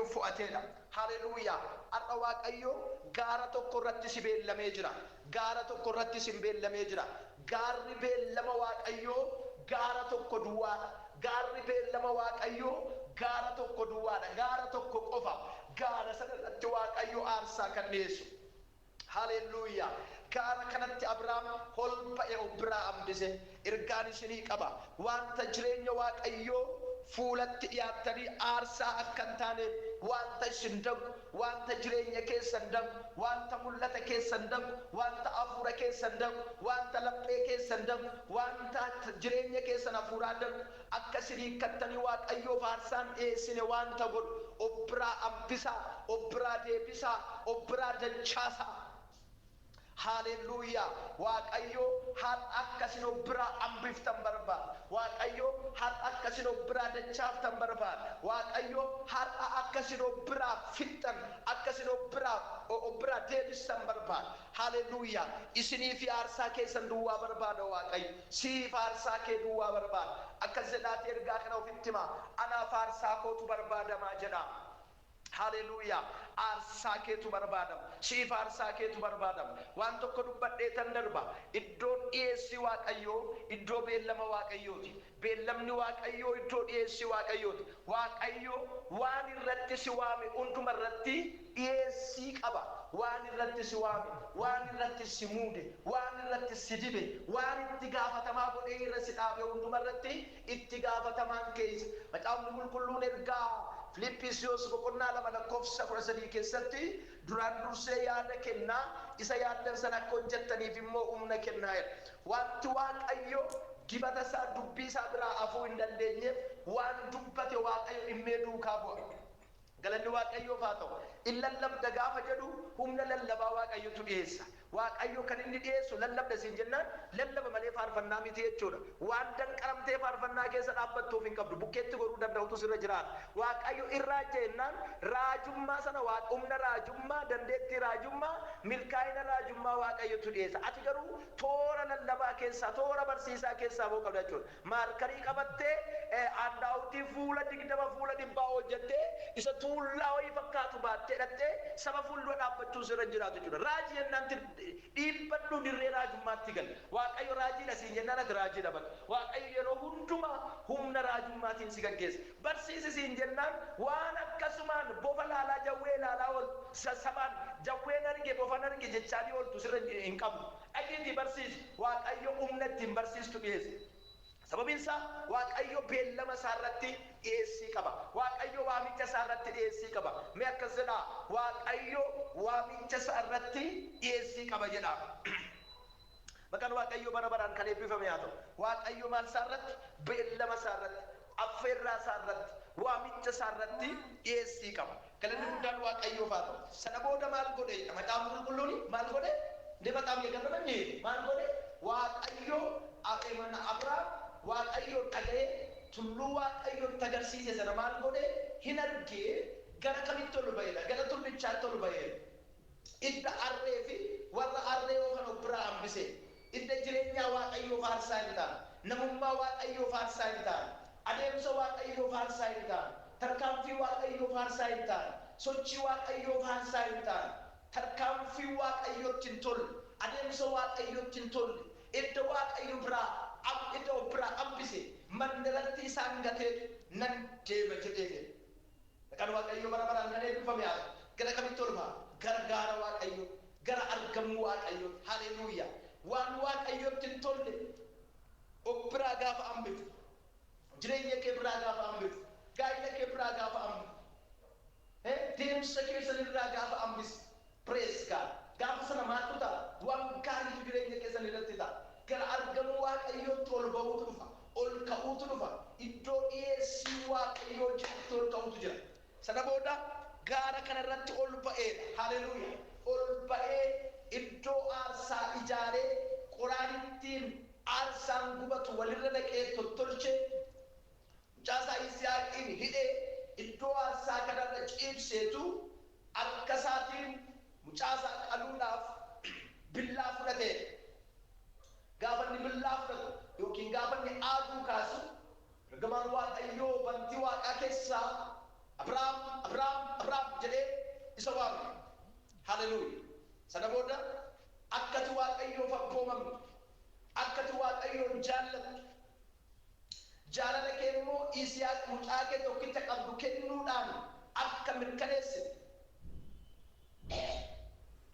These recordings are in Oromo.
waaqayyo fu'ateedha. Haleluuyaa. Har'a waaqayyo gaara tokko irratti si beellamee jira. Gaara tokko irratti si beellamee jira. Gaarri beellama waaqayyo gaara tokko duwwaadha. Gaarri beellama waaqayyo gaara tokko duwwaadha. Gaara tokko qofa. Gaara sana irratti waaqayyo aarsaa kan dhiyeessu. Haleluuyaa. Gaara kanatti Abrahaam ol ba'ee biraa hambise. Ergaan isinii qaba. Wanta jireenya waaqayyoo fuulatti dhiyaattanii aarsaa akka hin taaneef wanta isin danqu, wanta jireenya keessan danqu, wanta mul'ata keessan danqu, wanta hafuura keessan danqu, wanta laphee keessan danqu, wanta jireenya keessan hafuuraa danqu akka isinii kattanii waaqayyoof aarsaan dhiyeessine wanta godhu of biraa hambisaa, of biraa deebisaa, of biraa dachaasaa. Haleluuyaa. Waaqayyo har'a akkasin of biraa hambiftan barbaada. Waaqayyo har'a akkasin of biraa dachaaftan barbaada. Waaqayyo har'a akkasin of biraa fixxan, akkasin of biraa deebistan barbaada. Haleluuyaa. Isinii fi aarsaa keessan duwwaa barbaada waaqayyo. Siif aarsaa kee duwwaa barbaada. Akkas jedhaati ergaa kana ofitti himaa. Anaaf aarsaa kootu barbaadamaa jedha. Haleluuyaa. Aarsaa keetu barbaadama. Siif aarsaa keetu barbaadama. Waan tokko dubbadhee tan darba. Iddoon dhiyeessi waaqayyoo iddoo beellama waaqayyooti. Beellamni waaqayyoo iddoo dhiyeessi waaqayyooti. Waaqayyoo waan irratti si waame hunduma irratti dhiyeessii qaba. Waan irratti si waame, waan irratti si muude, waan irratti si dibe, waan itti gaafatamaa godhee irra si dhaabe hunduma irratti itti gaafatamaan keessa. Macaafni qulqulluun ergaa Filiphisiyoos boqonnaa 2:13 keessatti duraan dursee yaada kennaa isa yaaddan sana akka hojjettaniif immoo humna kennaa jedha. Wanti waaqayyo dibata isaa dubbii isaa biraa afuu hin dandeenyeef waan dubbate waaqayyo dhimmee duukaa bu'a. Galanni waaqayyoof haa ta'u. In lallabda gaafa jedhu humna lallabaa waaqayyotu dhiyeessa. Waaqayyo kan inni dhiyeessu lallabda siin jennaan lallaba malee faarfannaa miti jechuudha. Waan danqaramtee faarfannaa keessa dhaabbattuuf hin qabdu. Bukkeetti godhuu danda'utu sirra jiraata. Waaqayyo irraa jennaan raajummaa sana humna raajummaa, dandeettii raajummaa, milkaa'ina raajummaa waaqayyotu dhiyeessa. Ati garuu toora lallabaa keessaa, toora barsiisaa keessaa boo qabda jechuudha. Maarkarii qabattee handaa'uutii fuula 20 fuula 100 hojjettee isa tuullaa wayii fakkaatu baattee dhattee saba fuuldura dhaabbachuu sirra jiraatu jechuudha. Raajii jennaan dhiibbadhu dirree raajummaatti gal. Waaqayyo raajii asiin jennaan ati raajii dabala. Waaqayyo yeroo hundumaa humna raajummaatiin si gaggeessa. Barsiisi siin jennaan waan akkasumaan bofa laalaa jawwee laalaa ol sassabaan jawween arge bofan arge jechaanii oltu sirra hin qabdu. Dhaqiitii barsiisi. Waaqayyo humna ittiin barsiistu dhiyeesse. Sababiin isaa waaqayyo beellama isaa irratti dhiyeessii qaba. Waaqayyo waamicha isaa irratti dhiyeessii qaba. Mee akkas jedhaa waaqayyo waamicha isaa irratti dhiyeessii qaba jedha. Maqaan waaqayyo bara baraan kan eebbifame haa ta'u. Waaqayyo maal isaa irratti? Beellama isaa irratti, affeerraa isaa irratti, waamicha isaa irratti dhiyeessii qaba. Galanni guddaan waaqayyoof haa ta'u. Sana booda maal godhe? Macaafni qulqulluun maal godhe? Inni bataam eegatamanii maal godhe? Waaqayyo mana Abrahaam waaqayyo dhaga'ee tulluu waaqayyo agarsiise sana maal godhe? Hin argee gara kamitti ol ba'eedha? Gara tullichaatti ol ba'eedha. Idda arree fi warra arree oofan of biraa hambise. Idda jireenyaa waaqayyoof aarsaa hin taane, namummaa waaqayyoof aarsaa hin taane, adeemsa waaqayyoof aarsaa hin taane, tarkaanfii waaqayyoof aarsaa hin taane, sochii waaqayyoof aarsaa hin taane, tarkaanfii waaqayyootti hin tolle, adeemsa waaqayyootti hin tolle, idda waaqayyo biraa hambise mandaratti isaan gateetu nan deema jedhee. Kan waaqayyo bara baraan kan eebbifame haa ta'u. Gara kamitti ol ba'a? Gargaara waaqayyo, gara argamuu waaqayyo. Haleluuyaa. Waan waaqayyootti hin tolle of biraa gaafa hambiftu, jireenya kee biraa gaafa hambiftu, gaa'ila kee biraa gaafa hambiftu, deemsa keessan irraa gaafa hambiftu. Praise God. Gaafa sana maaltu ta'a? Waan gaariitu jireenya keessan irratti ta'a. Gara argamuu waaqayyootti ol ba'uutu dhufa, ol ka'uutu dhufa. Iddoo dhiyeessii waaqayyoo jirutti ol ka'uutu jira. Sana booda gaara kana irratti ol ba'eedha. Haleluuyaa. Ol ba'ee iddoo aarsaa ijaaree qoraan ittiin aarsaan gubatu walirra naqee tottolchee mucaasaa Yisihaaqiin hidhee iddoo aarsaa kanarra ciibseetu akka isaatiin mucaasaa qaluudhaaf billaa fudhatee gaafa inni billaa fudhatu yookiin gaafa inni aaduu kaasu ergamaan waaqayyoo bantii waaqaa keessaa Abrahaam isa waame. Haleluuya. Sana booda akkati waaqayyoof abboomamtu, akkati waaqayyoon jaallattu, jaalala kee immoo Yisihaaq mucaa kee tokkicha qabdu kennuudhaan akka mirkaneessite.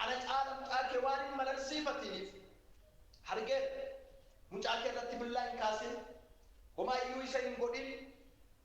Ana caala mucaa kee waan hin malalsiifatiniif hargee mucaa kee irratti billaa hin kaasin, homaa iyyuu isa hin godhin,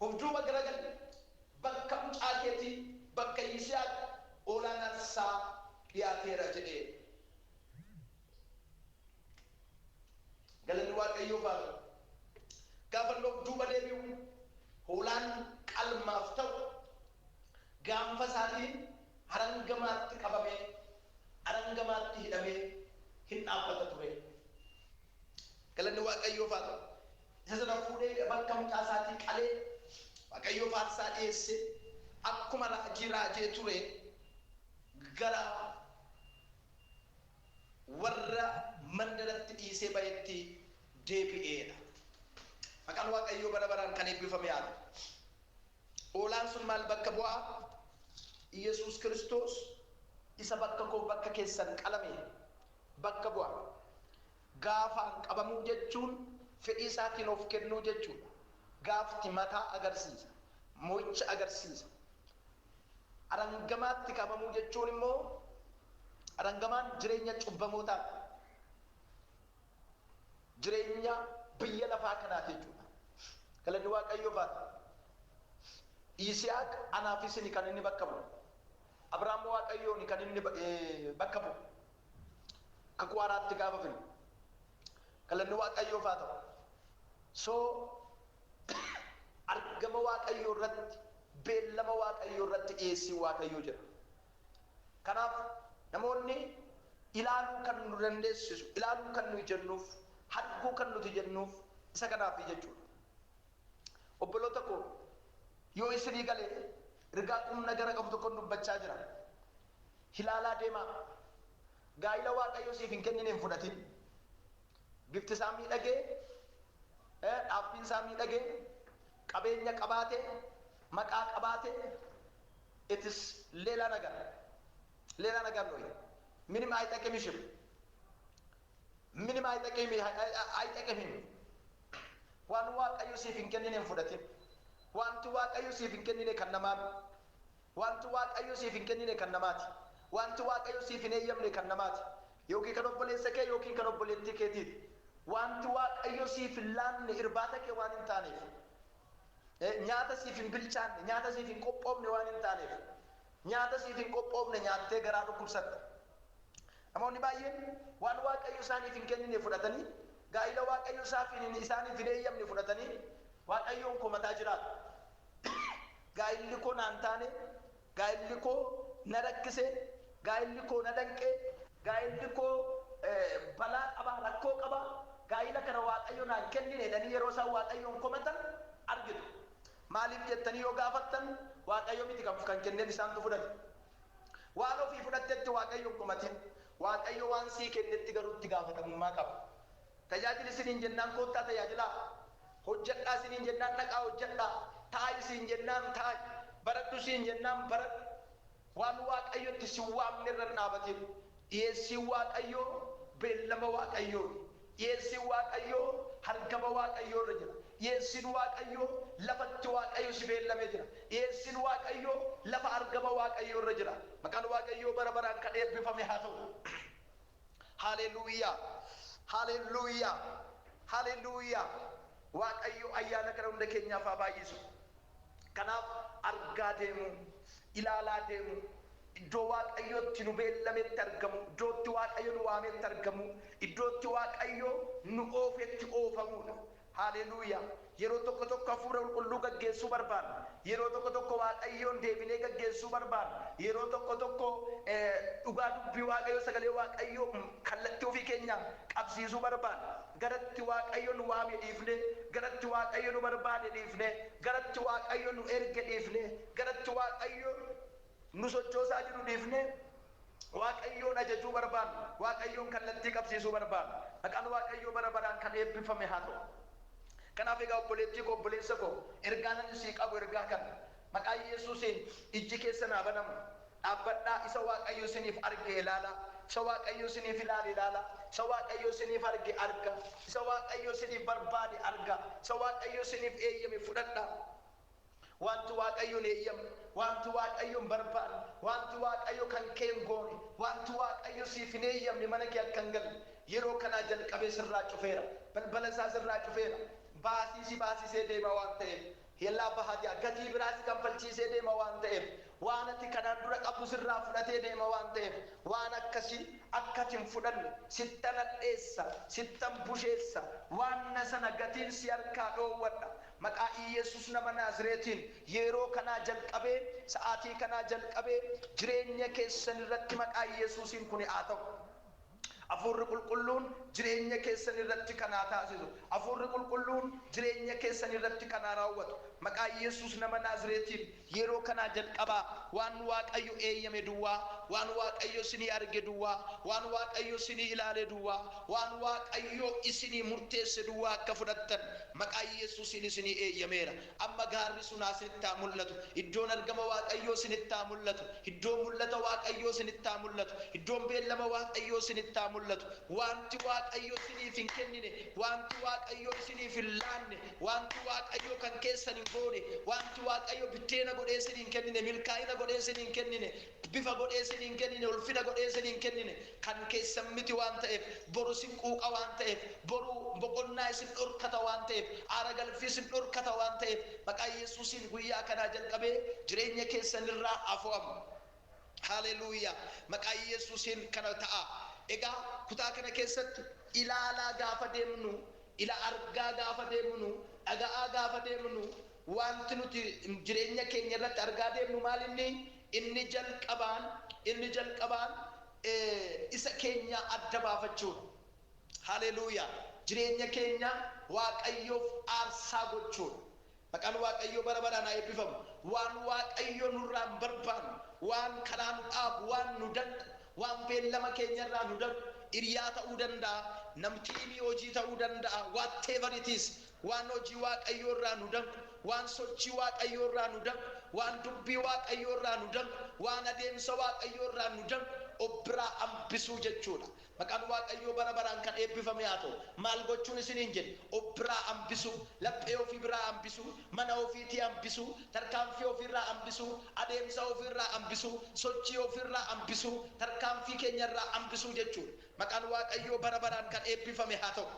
of duuba garagalli. Bakka mucaa keetii bakka Yisihaaq olaanaan isaa dhiyaateera jedhee. Galanni waaqayyoof haa ta'u. Gaafa of duuba deebi'u hoolaan qalmaaf ta'u gaanfa isaatiin harangamaatti qabamee harangamaatti hidhamee hin dhaabbata ture. Galanni waaqayyoof haa ta'u. Isa sana fuudhee bakka mucaa isaatii qalee waaqayyoof aarsaa dhiyeesse akkuma raajii raajee ture gara warra mandaratti dhiisee bayetti deebi'eedha. Maqaan waaqayyoo bara baraan kan eebbifame haa ta'u. Hoolaan sun maal bakka bu'aa? Yesuus Kiristoos isa bakka koo bakka keessan qalame bakka bu'a. Gaafaan qabamuu jechuun fedhii isaatiin of kennuu jechuudha. Gaafti mataa agarsiisa, mo'icha agarsiisa. Arangamaatti qabamuu jechuun immoo arangamaan jireenya cubbamootaa, jireenya biyya lafaa kanaati jechuudha. Galanni waaqayyoof haa ta'u. Yisihaaq anaafis ni kan inni bakka bu'u. Abrahaam waaqayyoo ni kan inni bakka bu'u. Kakuu haaraatti gaafa fidu. Galanni waaqayyoof haa ta'u. Soo argama waaqayyoo irratti, beellama waaqayyoo irratti dhiyeessii waaqayyoo jira. Kanaaf namoonni ilaaluu kan nu dandeessisu, ilaaluu kan nuyi jennuuf, arguu kan nuti jennuuf isa kanaaf jechuudha. Obboloota koo yoo isinii galee ergaa qumna gara qabu tokkoon dubbachaa jira. Ilaalaa deemaa. Gaa'ila waaqayyoo siif hin kennine hin fudhatin. Bifti isaa miidhagee, dhaabbiin isaa miidhagee, qabeenya qabaatee, maqaa qabaatee, itis leela nagar. Leela nagar nooyi. Minima አይጠቅምሽም. ምንም አይጠቅምም። waan waaqayyo siif hin kennine hin fudhatin. Wanti waaqayyo siif hin kennine kan namaati. Wanti waaqayyo siif hin kennine kan namaati. Wanti waaqayyo siif hin eeyyamne kan namaati. Yookiin kan obboleessa kee yookiin kan obboleettii keetiiti. Wanti waaqayyo siif hin laanne irbaata kee waan hin taaneef. Nyaata siif hin bilchaanne, nyaata siif hin qophoofne waan hin taaneef. Nyaata siif hin qophoofne nyaattee garaa dhukkubsatta. Namoonni baay'een waan waaqayyo isaaniif hin kennine fudhatanii, gaa'ila waaqayyo isaaniif hin eeyyamne fudhatanii waaqayyoon komataa jiraatu. Gaa'illi koo naan taane, gaa'illi koo na rakkise, gaa'illi koo na danqee, gaa'illi koo balaa qaba, rakkoo qaba, gaa'ila kana waaqayyo naan kennine jedhanii yeroo isaan waaqayyoon komatan argitu. Maaliif jettanii yoo gaafattan waaqayyo miti kan kenneen isaantu fudhate. Waan ofii fudhattetti waaqayyoon komatin. Waaqayyo waan sii kennetti garuu itti gaafatamummaa qaba. Tajaajila isiniin jennaan koottaa tajaajilaa. Hojjedhaa isiniin jennaan dhaqaa hojjedhaa. Taa'i isiin jennaan taa'i. Baradhu isiin jennaan baradhu. Waan waaqayyotti si waamne irra dhaabatin. Dhiyeessiin waaqayyoo beellama waaqayyoo. Dhiyeessiin waaqayyoo hargama waaqayyoo irra jira. Dhiyeessiin waaqayyoo lafatti waaqayyo si beellamee jira. Dhiyeessiin waaqayyoo lafa argama waaqayyoo irra jira. Maqaan waaqayyoo bara baraan kan eebbifame haa ta'u. Haleluuyaa. Haleluuyaa. Haleluuyaa. Waaqayyo ayyaana kana hunda keenyaaf haa baay'isu. Kanaaf argaa deemu, ilaalaa deemu, iddoo waaqayyootti nu beellametti argamu, iddootti waaqayyo nu waametti argamu, iddootti waaqayyo nu oofetti oofamuudha. Haleluuyaa. Yeroo tokko tokko hafuura qulqulluu gaggeessuu barbaanna. Yeroo tokko tokko waaqayyoon deebinee gaggeessuu barbaanna. Yeroo tokko tokko dhugaa dubbii waaqayyoo sagalee waaqayyoo kallattii ofii keenyaan qabsiisuu barbaanna. Garatti waaqayyo nu waame dhiifne, garatti waaqayyo nu barbaade dhiifne, garatti waaqayyo nu erge dhiifne, garatti waaqayyo nu sochoosaa jiru dhiifne, waaqayyoon ajajuu barbaanna. Waaqayyoon kallattii qabsiisuu barbaanna. Maqaan waaqayyoo bara baraan kan eebbifame haa ta'u. Kanaaf egaa obboleettii koo obboleessa koo ergaan ani sii qabu ergaa kana maqaa Yesuusiin ijji keessa naa banamu, dhaabbadhaa isa waaqayyo isiniif arge ilaala isa waaqayyo isiniif ilaala isa waaqayyo isiniif arge arga isa waaqayyo isiniif barbaade arga isa waaqayyo isiniif eeyyame fudhadhaa wanti waaqayyoon eeyyame wanti waaqayyoon barbaade wanti waaqayyo kan keen goone wanti waaqayyo siif hin eeyyamne mana kee akka hin galle yeroo kanaa jalqabee sirraa cufeera balbala isaa sirraa cufeera baasisee deema waan ta'eef yellaa bahaatiyaa gatii biraas kanfalchiisee deema waan ta'eef waan ati kanaan dura qabu sirraa fudhatee deema waan ta'eef waan akkasii akkatiin fudhanne sittan hadheessa sittan busheessa waan sana gatiin si harkaa dhoowwadha maqaa Yesuus nama Naazreetiin yeroo kanaa jalqabee sa'aatii kanaa jalqabee jireenya keessan irratti maqaa Yesuusiin kun haa ta'u afurri qulqulluun jireenya keessan irratti kanaa taasisu afurri qulqulluun jireenya keessan irratti kanaa raawwatu maqaa Yesuus nama Naazreetiin yeroo kanaa jalqabaa waan waaqayyo eeyyame duwwaa waan waaqayyo isinii arge duwwaa waan waaqayyo isinii ilaale duwwaa waan waaqayyo isinii murteesse duwwaa akka fudhattan maqaa Yesuusiin isinii eeyyameera amma gaarri sun isinitti haa mul'atu iddoon argama waaqayyo isinitti haa mul'atu iddoon mul'ata waaqayyo isinitti haa mul'atu iddoon beellama waaqayyo isinitti haa mul'atu wanti waaqayyo isiniif hin kennine wanti waaqayyo isiniif hin laanne wanti waaqayyo kan keessan hin goone wanti waaqayyo bitteena godhee isin hin kennine milkaa'ina godhee isin hin kennine bifa godhee isin hin kennine ulfina godhee isin hin kennine kan keessan miti waan ta'eef boru isin quuqa waan ta'eef boru boqonnaa isin dhorkata waan ta'eef aara galfii isin dhorkata waan ta'eef maqaa Yesuusiin guyyaa kanaa jalqabee jireenya keessan irraa afu'amu haleluuyaa maqaa Yesuusiin kana ta'a egaa kutaa kana keessatti ilaalaa gaafa deemnu ila argaa gaafa deemnu dhaga'aa gaafa deemnu wanti nuti jireenya keenya irratti argaa deemnu maal inni jalqabaan isa keenya adda baafachuudha haleluuyaa jireenya keenya waaqayyoof aarsaa gochuudha maqaan waaqayyoo bara baraan haa eebbifamu waan waaqayyo nurraa hin barbaanne waan karaa nu dhaabu waan nu danqu waan beellama keenya irraa nu danqu hiriyaa ta'uu danda'a namtiinii hojii ta'uu danda'a whatever it is waan hojii waaqayyoo irraa nu danqu waan sochii waaqayyoo irraa nu danqu waan dubbii waaqayyoo irraa nu danqu waan adeemsa waaqayyoo irraa nu danqu obbiraa hambisuu jechuudha maqaan waaqayyoo bara baraan kan eebbifame haa ta'u maal gochuun isiniin jedhe obbiraa hambisuu laphee ofii biraa hambisuu mana ofiitii hambisuu tarkaanfii ofirraa hambisuu adeemsa ofirraa hambisuu sochii ofirraa hambisuu tarkaanfii keenya irraa hambisuu jechuudha maqaan waaqayyoo bara baraan kan eebbifame haa ta'u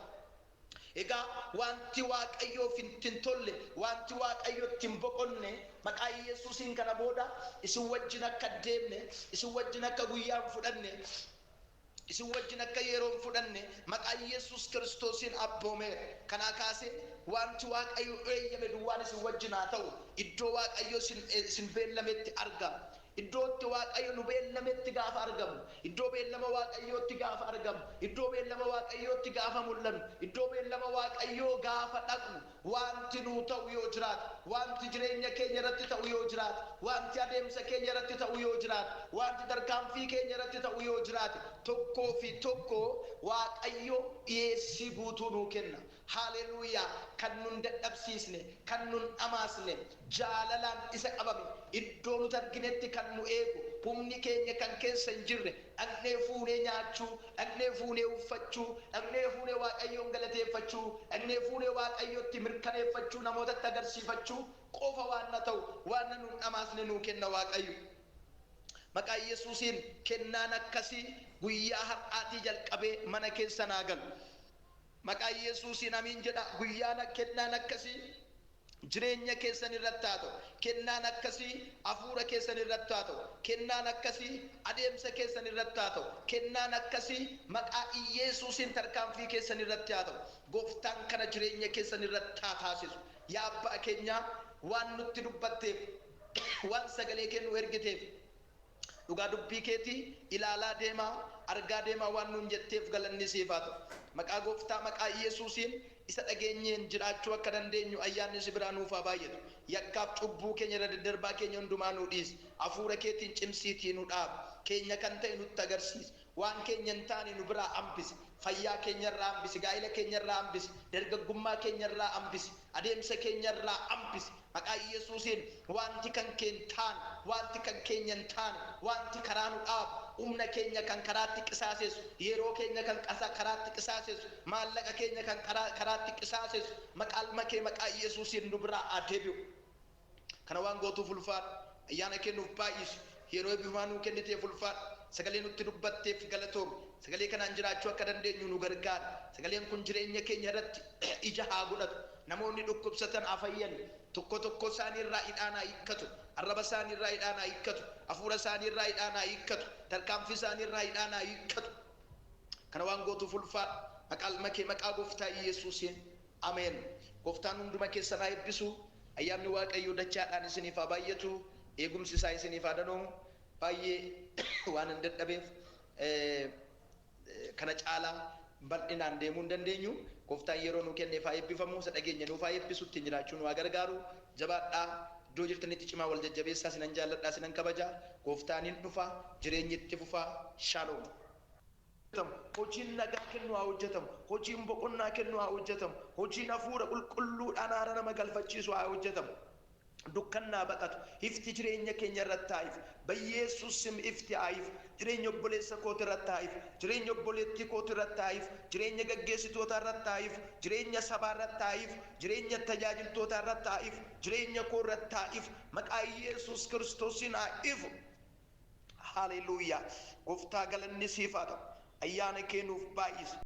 egaa wanti waaqayyoof hin tolle wanti waaqayyootti hin boqonne maqaa Yesuusiin kana booda isin wajjin akka deemne isin wajjin akka guyyaan fudhanne isin wajjin akka yeroon fudhanne maqaa Yesuus Kiristoosiin abboomeera kanaa kaasee wanti waaqayyo eeyyame duwwaan isin wajjin haa ta'u iddoo waaqayyo isin beellametti argama iddootti waaqayyo nu beellametti gaafa argamu iddoo beellama waaqayyootti gaafa argamu iddoo beellama waaqayyootti gaafa mul'annu iddoo beellama waaqayyoo gaafa dhaqnu wanti nuu ta'u yoo jiraatu wanti jireenya keenya irratti ta'u yoo jiraatu wanti adeemsa keenya irratti ta'u yoo jiraatu wanti tarkaanfii keenya irratti ta'u yoo jiraate tokkoo fi tokko waaqayyo dhiyeessii guutuu nuu kenna haleluuyaa kan nun dadhabsiisne kan nun dhamaasne jaalalaan isa qabame iddoo nuti arginetti kan nu eegu humni keenya kan keessa hin jirre dhaqnee fuunee nyaachuu dhaqnee fuunee uffachuu dhaqnee fuunee waaqayyoon galateeffachuu dhaqnee fuunee waaqayyootti mirkaneeffachuu namootatti agarsiifachuu qofa waan na ta'u waan nun dhamaasne nuu kenna waaqayyo maqaa Yesuusiin kennaan akkasii guyyaa har'aatii jalqabee mana keessa naa galu maqaa Yesuusiin amiin jedha guyyaan kennaan akkasii jireenya keessan irratti haa ta'u kennaan akkasii hafuura keessan irratti haa ta'u kennaan akkasii adeemsa keessan irratti haa ta'u kennaan akkasii maqaa Yesuusiin tarkaanfii keessan irratti haa ta'u gooftaan kana jireenya keessan irratti haa taasisu yaa abbaa keenya waan nutti dubbatteef waan sagalee kennu ergiteef dhugaa dubbii keetii ilaalaa deemaa argaa deemaa waan nuun jetteef galanni siif haa ta'u maqaa gooftaa maqaa Yesuusiin isa dhageenyeen jiraachuu akka dandeenyu ayyaanni si biraa nuuf haa baay'atu yakkaaf cubbuu keenya irra daddarbaa keenya hundumaa nuu dhiisi hafuura keetiin cimsiitii nu dhaabi keenya kan ta'e nutti agarsiisi waan keenya hin taane nu biraa hambisi fayyaa keenya irraa hambisi gaa'ila keenya irraa hambisi dargaggummaa keenya irraa hambisi adeemsa keenyarraa hambisi maqaa Yesuusiin wanti kan keentaan wanti kan keenyan taan wanti karaa nu dhaabu humna keenya kan karaatti qisaaseessu yeroo keenya kan karaatti qisaaseessu maallaqa keenya kan karaatti qisaaseessu maqaa Yesuusiin nu biraa adeebi'u kana waan gootuuf ulfaadhu ayyaana kennuuf baay'isu yeroo eebbifamaa nuu kenniteef ulfaadhu sagalee nutti dubbatteef galatoomi sagalee kanaan jiraachuu akka dandeenyu nu gargaara sagaleen kun jireenya keenya irratti ija haa godhatu namoonni dhukkubsatan haa fayyan tokko isaanii irraa hidhaan haa hiikkatu arraba isaanii irraa hidhaan haa hiikkatu hafuura isaanii irraa hidhaan haa hiikkatu tarkaanfii isaanii irraa hidhaan haa hiikkatu kana waan gootuuf ulfaadhu maqaa gooftaa Yesuusiin ameen gooftaan hunduma keessan haa eebbisu ayyaanni waaqayyoo dachaadhaan isiniif haa baay'atu eegumsi isaa isiniif haa danoomu baay'ee waan hin dadhabeef kana caalaa bal'inaan deemuu hin dandeenyu gooftaan yeroo nu kenneef haa eebbifamu isa dhageenya nuuf haa eebbisutti jiraachuun waa gargaaru jabaadhaa iddoo jirtanitti cimaa wal jajjabeessaa sinan jaalladhaa sinan kabajaa gooftaan hin dhufa jireenyi itti fufaa shaaloom hojiin nagaa kennu haa hojjetamu hojiin boqonnaa kennu haa hojjetamu hojiin hafuura qulqulluudhaan haara nama galfachiisu haa hojjetamu dukkannaa baqatu ifti jireenya keenya irratti taa'if bayyeessuus sim ifti haa'if jireenya obboleessa kooti irratti taa'if jireenya obboleettii kooti irratti taa'if jireenya gaggeessitoota irratti taa'if jireenya sabaa irratti taa'if jireenya tajaajiltoota irratti taa'if jireenya koo irratti taa'if maqaa Yesuus Kiristoosiin haa ifu haleluuyaa gooftaa galanni siif haa ta'u ayyaana kennuuf baay'isa